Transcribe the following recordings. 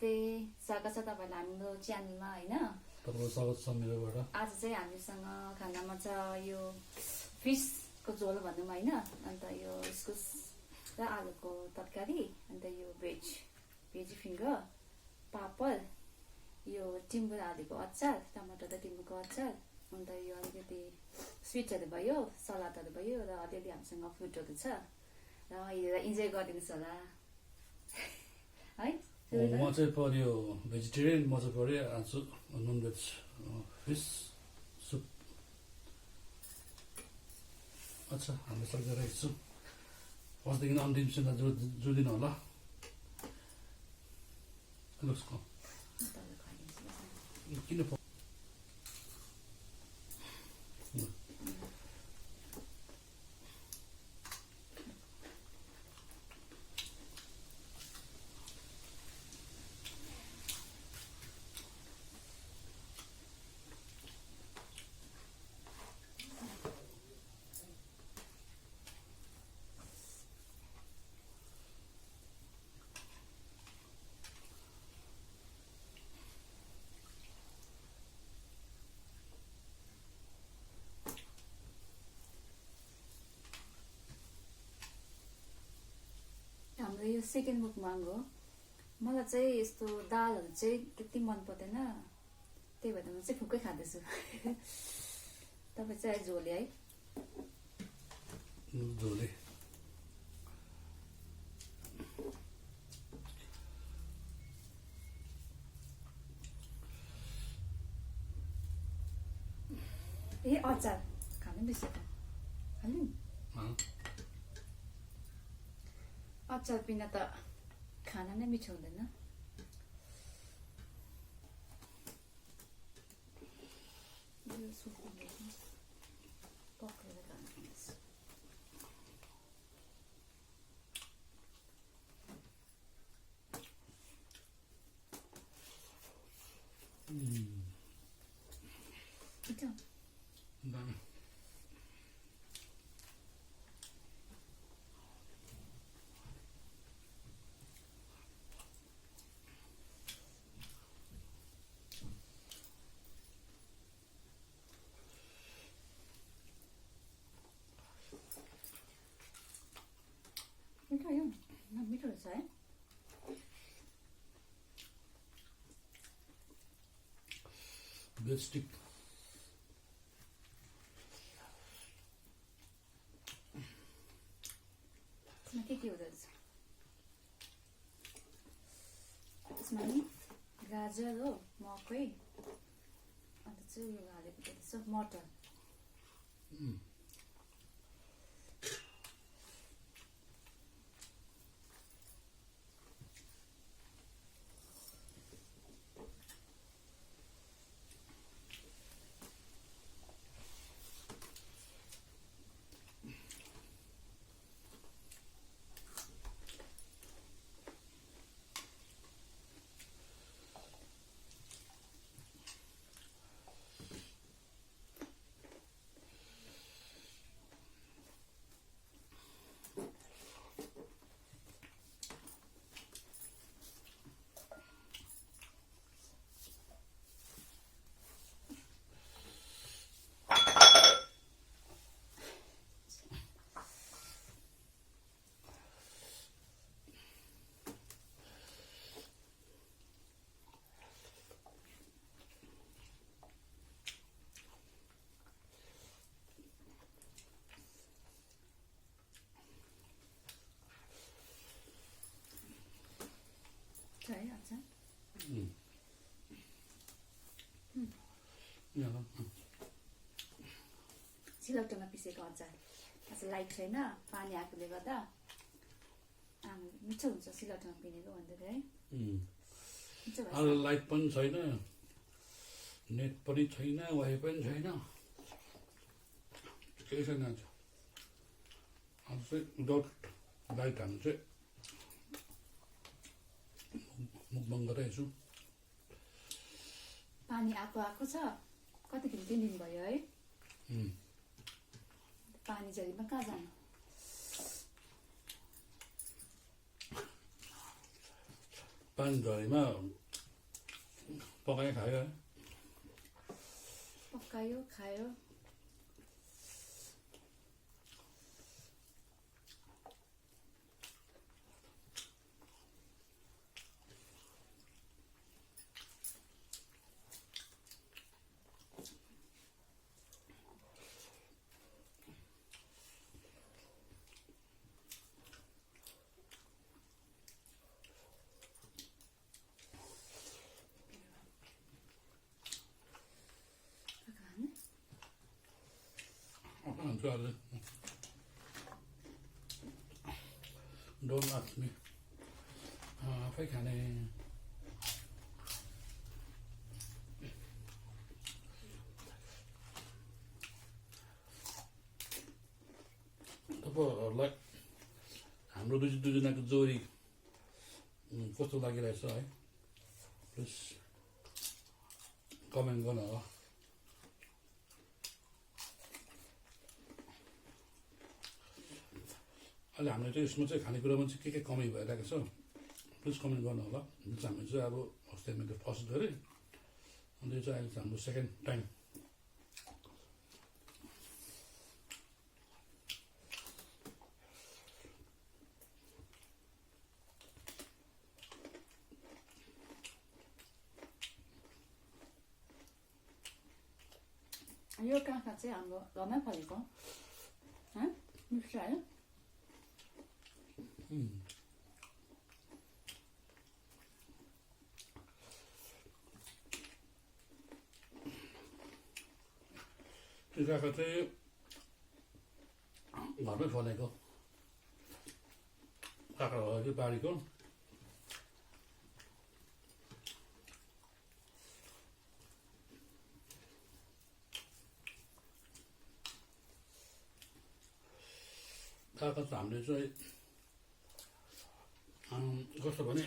नमस्ते, स्वागत छ तपाईँलाई हाम्रो च्यानलमा होइन। तपाईँको स्वागत छ मेरोबाट। आज चाहिँ हामीसँग खानामा छ यो फिसको झोल भनौँ होइन, अन्त यो इस्कुस र आलुको तरकारी, अन्त यो भेज फिङ्गर, पापड, यो टिम्बुर आलुको अचार, टमाटर र टिम्बुको अचार, अन्त यो अलिकति स्विटहरू भयो, सलादहरू भयो र अलिअलि हामीसँग फ्रुटहरू छ र हेरेर इन्जोय गरिदिनुहोस् होला है। म चाहिँ पर्यो भेजिटेरियन, म चाहिँ पर्यो आज ननभेज फिस सुप। अच्छा, हामी सकिरहेको छौँ। फर्स्टदेखि अन्तिमसम्म जोडिदिनु होला। किन हाम्रो यो सेकेन्ड मुकमाङ हो। मलाई चाहिँ यस्तो दालहरू चाहिँ त्यति मन पर्दैन, त्यही भएर म चाहिँ फुकै खाँदैछु। तपाईँ चाहिँ झोले है? झोले ए अचार खानु बिर्सेको खानु। अचार बिना त खाना नै मिठो हुँदैन। पक्रेर खानुपर्छ। मिठो यो मिठो रहेछ है। बेस्टिक यसमा के हुँदो रहेछ? यसमा नि गाजर हो, मकै, अन्त चाहिँ उयो हालेको रहेछ मटर। है अचार सिलौटोमा पिसेको अचार आज लाइट छैन, पानी आएकोले गर्दा मिठो हुन्छ सिलौटोमा पिनेको भन्दै है। अहिले लाइट पनि छैन, नेट पनि छैन, वाइ पनि छैन, केही छैन। आज चाहिँ विदाउट लाइट हामी चाहिँ मुखबङ गरिरहेको छु। पानी आएको छ, कति दिन 3 दिन भयो है। पानी झरीमा कहाँ जानु? पानी झरीमा पकाइ खायो है पकायो खायो अन्त अहिले डोन्ट आस्क मी आफै खाने तपाईँहरूलाई हाम्रो दुईजनाको जोडी कस्तो लागिरहेछ है प्लिज कमेन्ट गर्नु होला अहिले हामीले चाहिँ यसमा चाहिँ खानेकुरामा चाहिँ के कमी भइरहेको छ प्लिज कमेन्ट गर्नु होला हामी चाहिँ अब अस्ति हामीले फर्स्ट गरेँ अन्त यो चाहिँ अहिले चाहिँ हाम्रो सेकेन्ड टाइम यो काँक्रा चाहिँ हाम्रो घरमै फलेको मिठो आयो त्यो काँक्रा चाहिँ घरमै फलेको काँक्रा हो त्यो बारीको काँक्रा चाहिँ हामीले चाहिँ कस्तो भने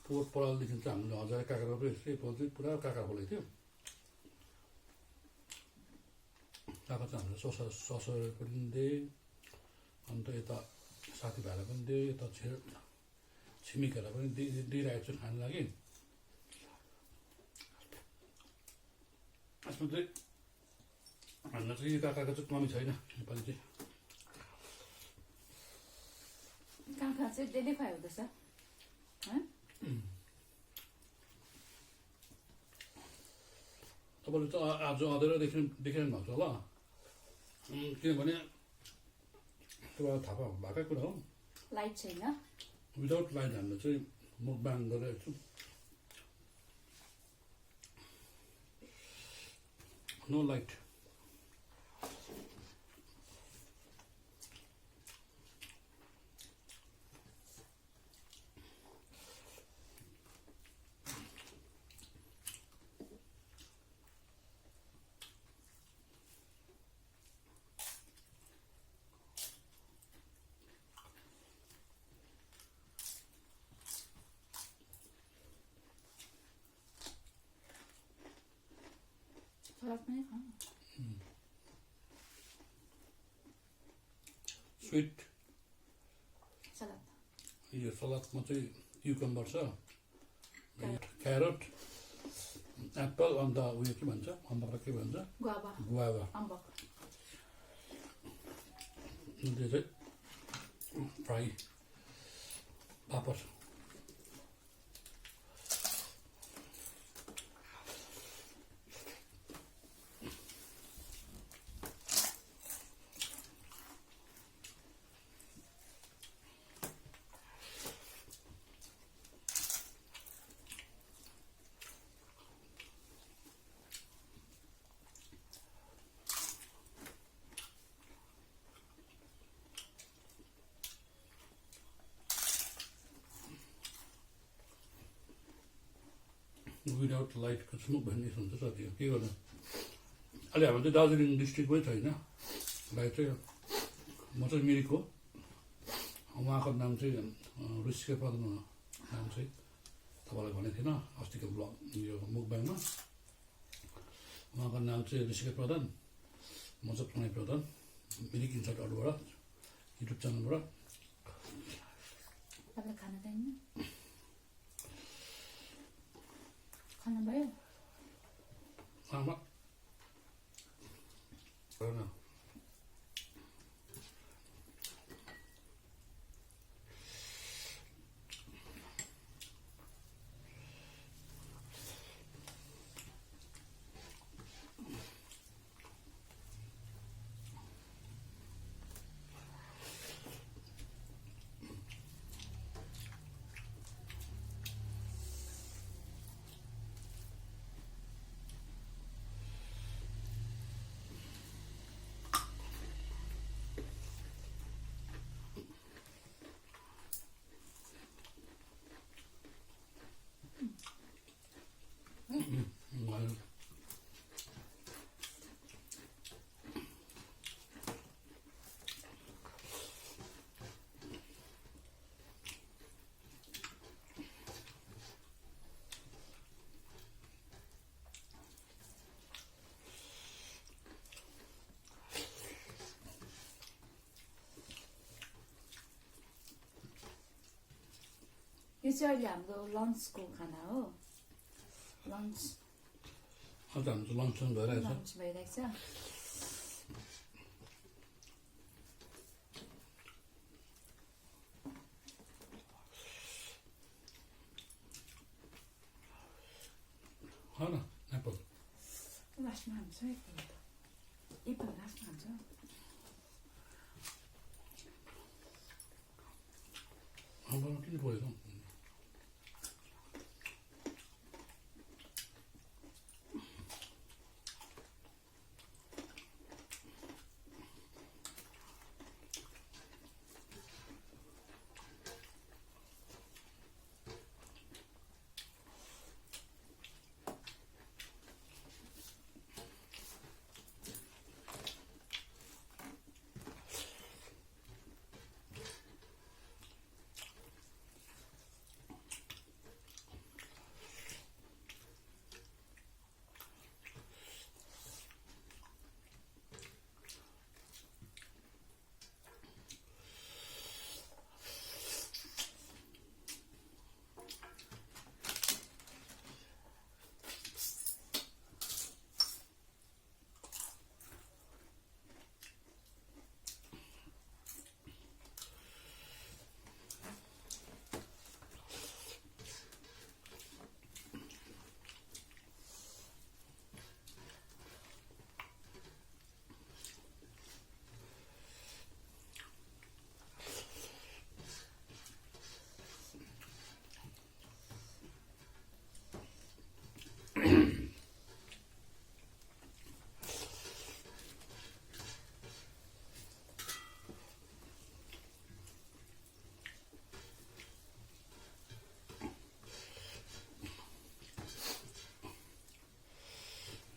पोहोर परालदेखि चाहिँ हामीले हजारे काँक्रा रोप्यो यस्तै चाहिँ पुरा काँक्रा फलेको थियो काँक्रा चाहिँ हामीले ससुराले पनि दिएँ अन्त यता साथीभाइलाई पनि दिएँ यता छिमेकीहरूलाई पनि दिइरहेको छु खानु लागि यसमा चाहिँ हामीलाई चाहिँ यो काँक्राको चाहिँ कमी छैन नेपाली चाहिँ काँक्रा चाहिँ डेली खुवाइ हुँदैछ तपाईँले चाहिँ आज अँधेरो देखिरहनु भएको छ होला किनभने तपाईँलाई थाहा भएकै कुरा हो लाइट छैन विदाउट लाइट हामीले चाहिँ मुखबाङ गरिरहेको छु नो लाइट सलाद पनि खाऊ स्विट सलाद यो सलादमा चाहिँ क्युकम्बर छ क्यारोट एप्पल अन्त उयो के भन्छ अम्बकलाई के भन्छ गुआवा गुआवा अम्बक त्यो चाहिँ फ्राई पापड विदाउट लाइटको स्मोक भन्ने हुन्छ साथी के गर्नु अहिले हाम्रो चाहिँ दार्जिलिङ डिस्ट्रिक्टमै छैन लाइट चाहिँ म चाहिँ मिरिक हो उहाँको नाम चाहिँ ऋषिकेश प्रधान नाम चाहिँ तपाईँलाई भनेको थिएन अस्तिको ब्लग यो मुखबाङमा उहाँको नाम चाहिँ ऋषिकेश प्रधान म चाहिँ प्रणय प्रधान मिरिक इन्साइड अरूबाट युट्युब च्यानलबाट यो चाहिँ अहिले हाम्रो लन्चको खाना हो लन्च आज हाम्रो लन्च भइरहेछ लन्च भइरहेको छ खाऊ न एप्पल लास्टमा हान्छ एप्पल लास्टमा हान्छ आम्मामा किन परेको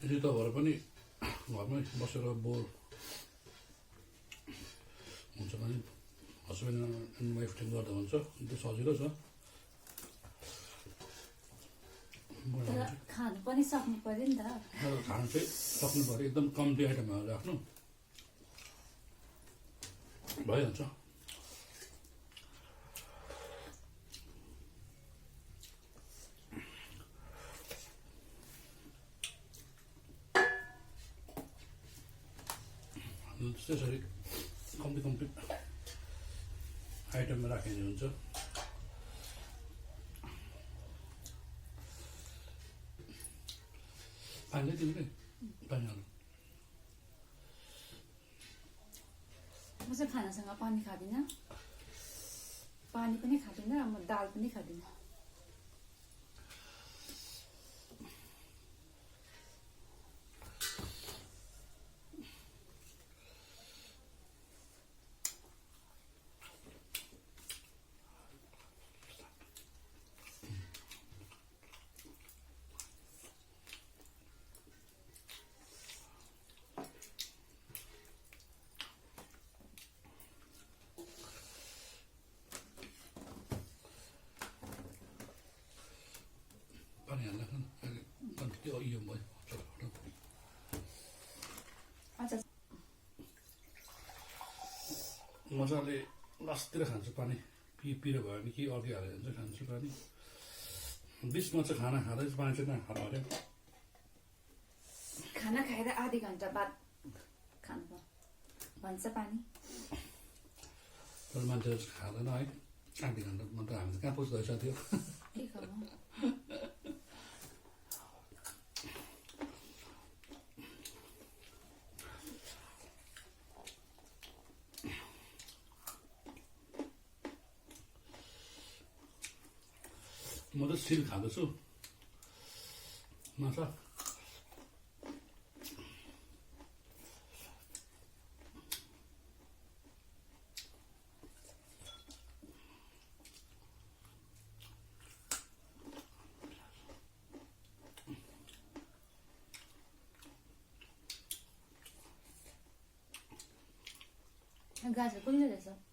यदि तपाईँहरू पनि घरमै बसेर बोर हुन्छ भने हस्बेन्ड एन्ड वाइफले गर्दा हुन्छ त्यो सजिलो छ तर खानु पनि सक्नु पर्यो नि त खानु चाहिँ सक्नु पऱ्यो एकदम कम्ती आइटमहरू राख्नु भइहाल्छ त्यसरी कम्ती कम्ती आइटममा राखिने हुन्छ पानी दिनु पानी हाल्नु म चाहिँ खानासँग पानी खाँदिनँ पानी पनि खाँदिनँ म दाल पनि खाँदिनँ पानी हाल्दा त्यो यो भयो अच्छा मजाले लास्टतिर खान्छु पानी पिरो भयो भने के अघि हालेर हुन्छ खान्छु पानी बिचमा चाहिँ खाना खाँदै पानी चाहिँ नखानु अरे खाना खाएर आधी घन्टा बाद खानु भन्छ पानी तर मान्छे खाँदैन है आधी घन्टा मात्र हामी कहाँ पुग्दैछ त्यो के खानु म त सिल खाँदैछु माछा गाजर कुन चाहिँ रहेछ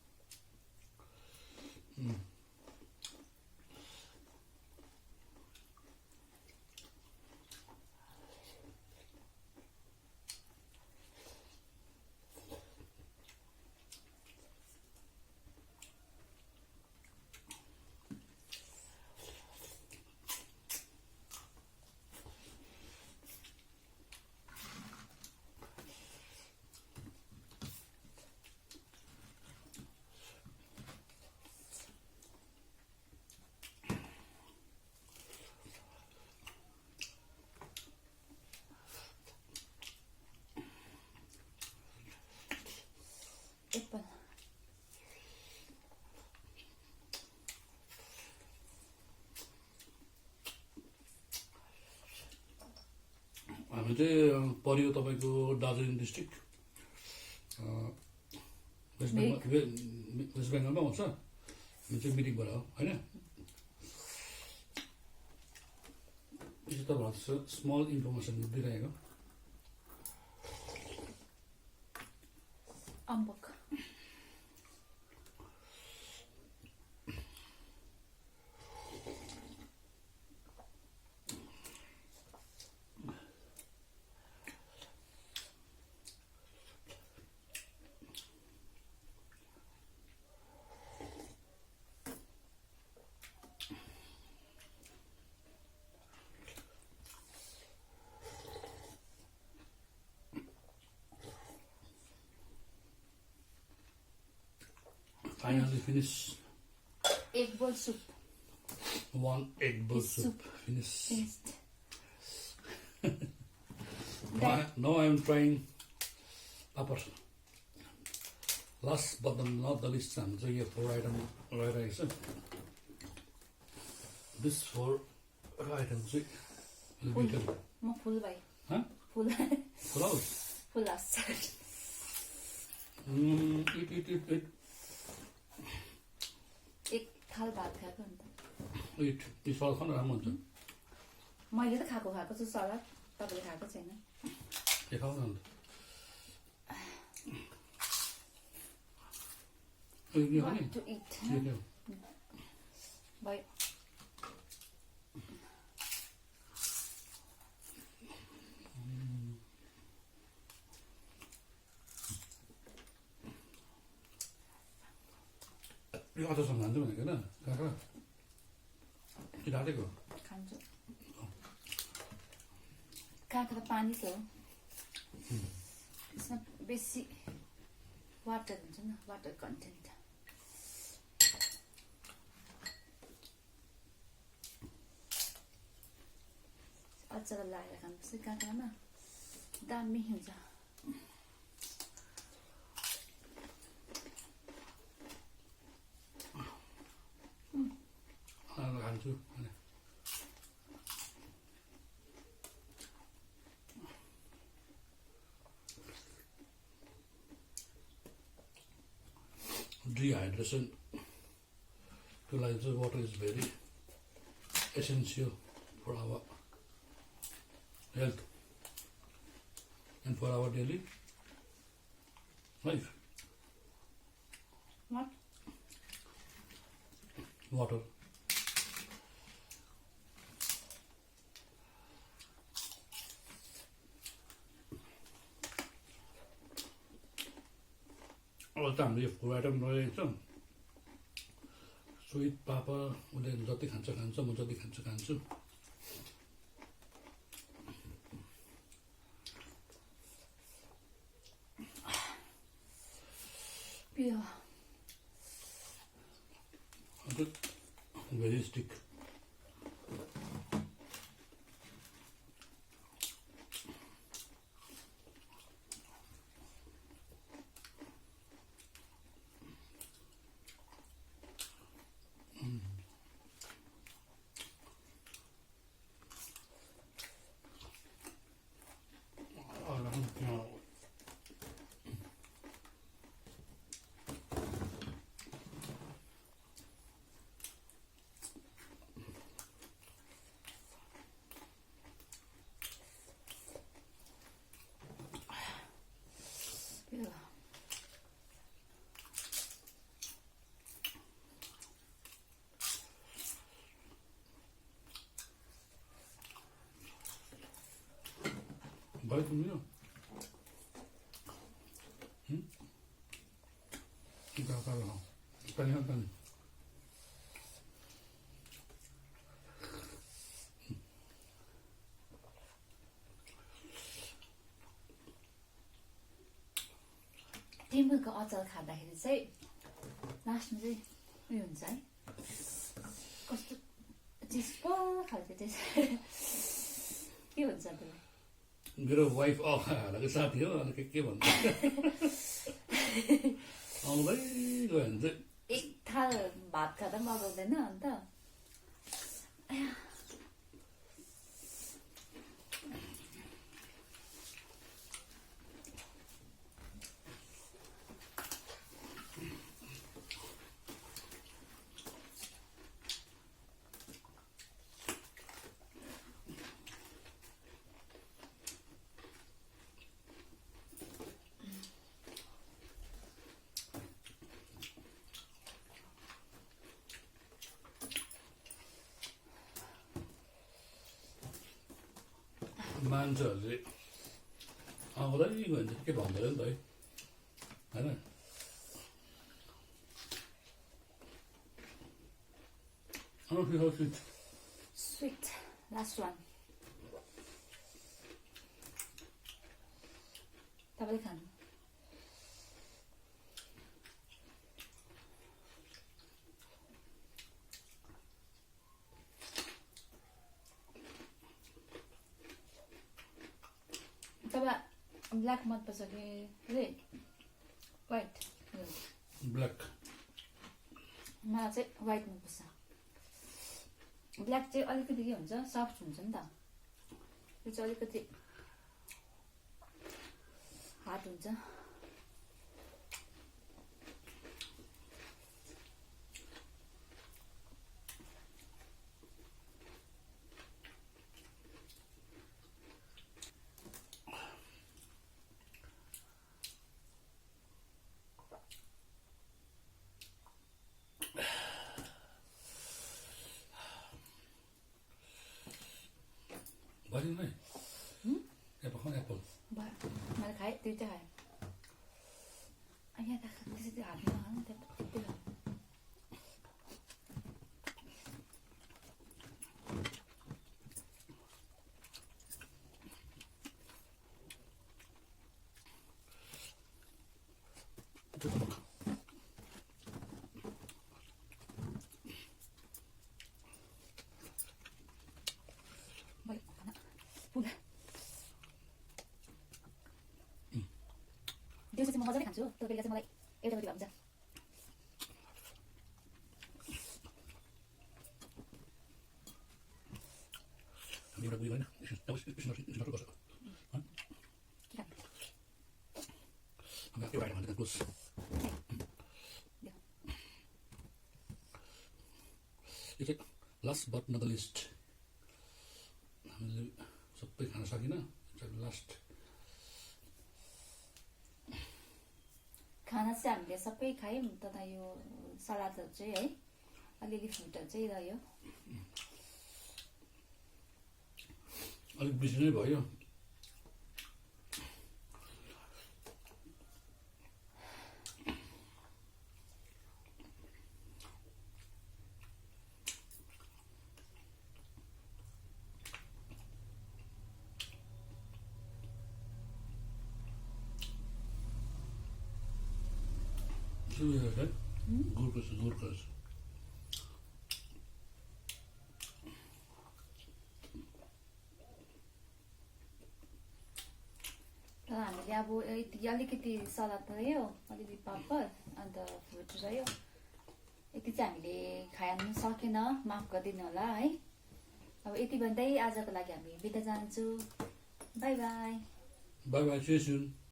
हामी चाहिँ पऱ्यो तपाईँको दार्जिलिङ डिस्ट्रिक्ट वेस्ट बेङ्गलमा आउँछ हामी चाहिँ मिरिकबाट हो होइन यो चाहिँ तपाईँहरू स्मल इन्फर्मेसन दिइरहेको अम्बक finally finish egg bowl soup. one egg bowl It's soup. Finish. Finished. Now I am trying upper. Last but not the least, I'm doing a 4 item rice. This 4 items will be done. म फुल भाइ Huh? फुल Full house. फुल असार Eat. एक थाल भात खाएको अन्त Eat. This all kind of हुन्छ मैले त खाएको छु सलाद तपाईँले खाएको छैन देखाउन अन्त यो के हो नि to eat यो के हो भयो यो अचारसँग खान्छु भनेको होइन काँक्रा कि ढाँटेको खान्छु काँक्रा पानी त हो यसमा बेसी वाटर हुन्छ नि वाटर कन्टेन्ट अचार लगाएर खानुपर्छ काँक्रामा दामी हुन्छ खान्छु होइन dehydration to like the water is very essential for our health and for our daily life. What? Water. अब त हामीले फुड आइटम रहेछ स्विट पापा उसले जति खान्छ म जति खान्छु पियो भेरी स्टिक पियो भयो तिम्रो पानी टिमुरको अचार खाँदाखेरि चाहिँ लास्टमा चाहिँ उयो हुन्छ है कस्तो चिस्पो खालको टेस्ट के हुन्छ त्यसलाई मेरो वाइफ हालेको साथी हो अनि के भन्छ आउँदै गयो भने चाहिँ एक थाल भात खाँदा पनि मगाउँदैन अन्त मान्छेहरूले आउँदै गयो भने के भन्दैन नि त है होइन how sweet. Sweet. Last one. तपाईँले खानु तपाईँ ब्ल्याक मनपर्छ कि रेड व्हाइट Black. मलाई चाहिँ व्हाइट मनपर्छ ब्ल्याक चाहिँ अलिकति के हुन्छ सफ्ट हुन्छ नि त यो चाहिँ अलिकति हार्ड हुन्छ Bali नै एप्पल खाऊ एप्पल मैले खाएँ त्यो चाहिँ खाएँ यहाँ त त्यसरी हातमा हाल्नु त्यति दिउँसो चाहिँ म मजाले खान्छु त्यो बेला चाहिँ मलाई एउटा गरी हुन्छ एउटा बुझ्दैन स्नट गर्छ एउटा आइटम हाल्दै क्लोज यो चाहिँ last but not the least हामीले सबै खान सकिनँ लास्ट खाना चाहिँ हामीले सबै खायौँ तथा यो सलादहरू चाहिँ है अलिअलि फ्रुटहरू चाहिँ रह्यो अलिक बेसी नै भयो गुरकस तर हामीले अब यति अलिकति सलाद रह्यो अलिअलि पापड अन्त फ्रुट रह्यो यति चाहिँ हामीले खानु सकेन माफ गरिदिनु होला है अब यति भन्दै आजको लागि हामी बिदा चाहन्छु bye bye bye bye see you soon